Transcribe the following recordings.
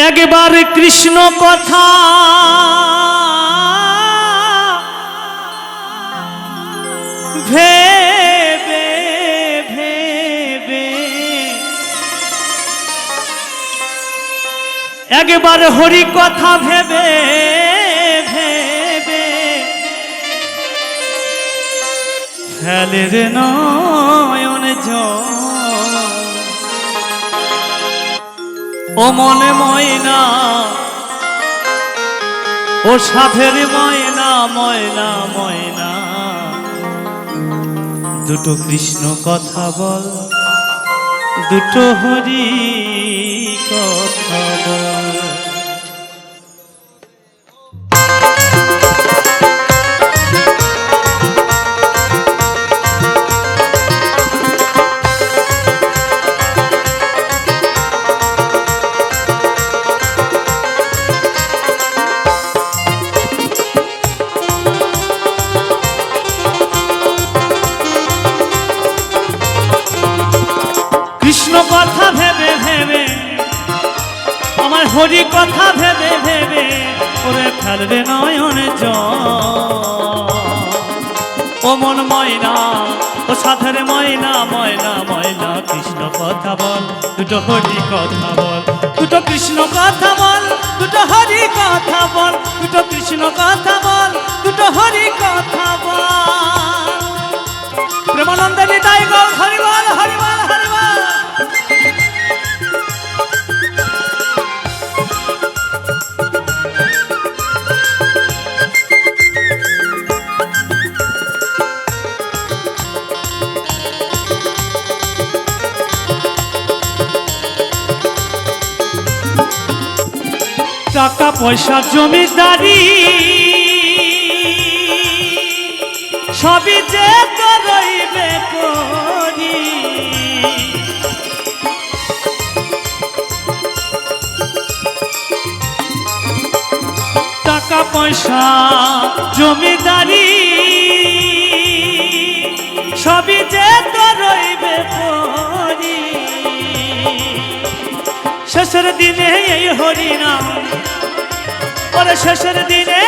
একবার কৃষ্ণ কথা ভেবে ভেবে, একবার হরি কথা ভেবে ভেবে ফেলে রে নয়ন জল। ও মনে ময়না, ও সাধের ময়না ময়না ময়না, দুটো কৃষ্ণ কথা বল, দুটো হরি কথা বল। কৃষ্ণ কথা ভেবে ভেবে, আমার হরি কথা ভেবে ভেবে, ওরে ফেলবে নয়ন জল। ও মন ময়না, ও সাধের ময়না ময়না ময়না, কৃষ্ণ কথা বল, দুটো হরি কথা বল, দুটো কৃষ্ণ কথা বল, দুটো হরি কথা বল, দুটো কৃষ্ণ কথা বল, দুটো হরি কথা বল। প্রেমানন্দে নিতাই গৌর হরি বল হরি বল হরি বল। টাকা পয়সা জমিদারি সবই যে করইবে করি, টাকা পয়সা জমিদারি সবই যে করইবে করি, শেষের দিনে এই হরি নাম, ওরে শেষের দিনে,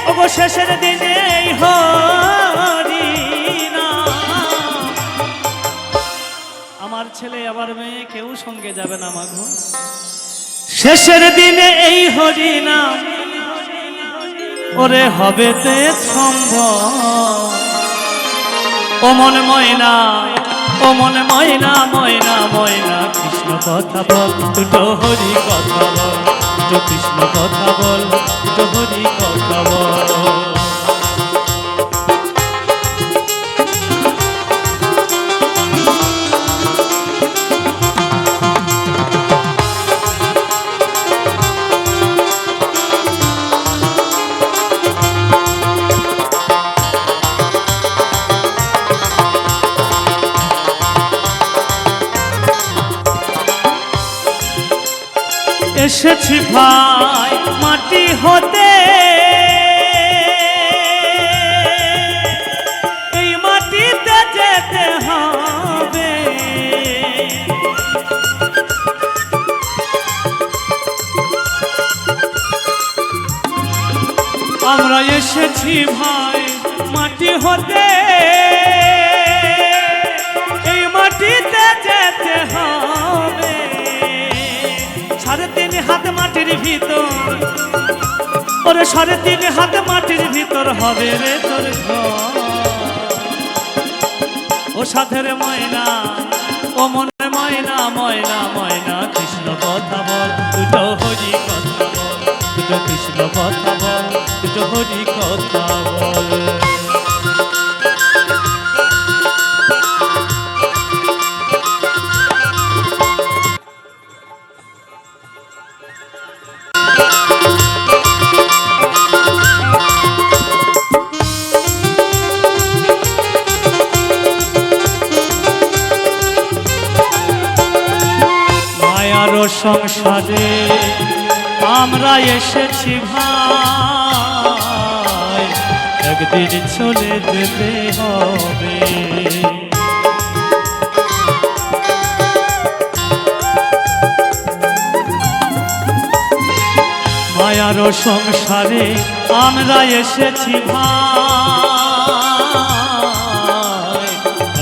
ওগো শেষের দিনে এই হরি নাম। আমার ছেলে আবার মেয়ে কেউ সঙ্গে যাবে না মাগো, শেষের দিনে এই হরি নাম ওরে হবে তে সম্ভব। ও মন ময়না, ও মন ময়না ময়না ময়না, কৃষ্ণ কথা বল, দুটো হরি কথা বল, দুটো কৃষ্ণ কথা বল, দুটো হরি কথা বল। এসেছি ভাই মাটি হতে, এই মাটিতে যেতে হবে, আমরা এসেছি ভাই মাটি হতে, এই মাটিতে যেতে হবে। 3.5 হাত মাটির ভিতর, ওরে 3.5 হাত মাটির ভিতর হবে রে তোর ঘর। ও সাধের ময়না, ও মনের ময়না ময়না ময়না, কৃষ্ণ কথা বল, দুটো হরি কথা বল, দুটো কৃষ্ণ কথা বল, দুটো হরি কথা বল। সংসারে আমরা এসেছি ভাই, একদিন চলে যেতে হবে। মায়ার সংসারে আমরা এসেছি ভাই,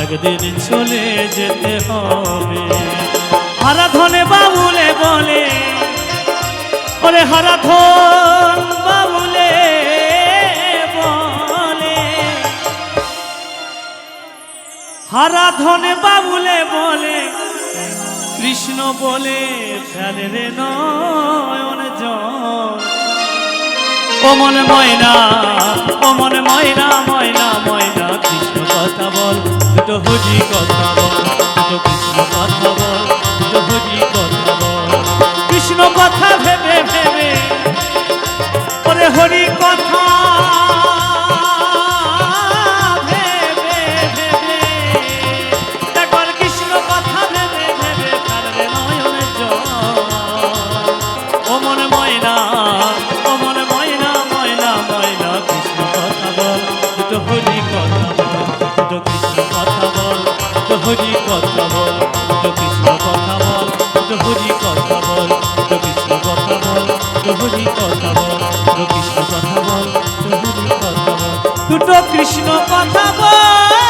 একদিন চলে যেতে হবে। হারাধনে বাবুলে বলে, ওরে হারাধন বাবুলে বলে, হারাধনে বাবুলে বলে, কৃষ্ণ বলে ফেলে রে নয়ন জল। ও মন ময়না, ও মন ময়না, ময়না ময়না, কৃষ্ণ কথা বল, দুটো হরি কথা বল, দুটো কৃষ্ণ কথা বল, দুটো হরি কথা বল। কৃষ্ণ কথা ভেবে ভেবে, ওরে হরি কথা ভেবে ভেবে, একবার কৃষ্ণ কথা ভেবে ভেবে ফেলবে নয়নের জল। ও মন ময়না, ও মন ময়না, ময়না ময়না, কৃষ্ণ কথা বল, দুটো হরি কথা বল, দুটো কৃষ্ণ কথা বল, দুটো হরি কথা বল, দুটো কৃষ্ণ কথা বল, দুটো হরি কথা বল, দুটো কৃষ্ণ কথা বল, দুটো হরি কথা বল, দুটো কৃষ্ণ কথা বল, দুটো হরি কথা বল, দুটো কৃষ্ণ কথা বল।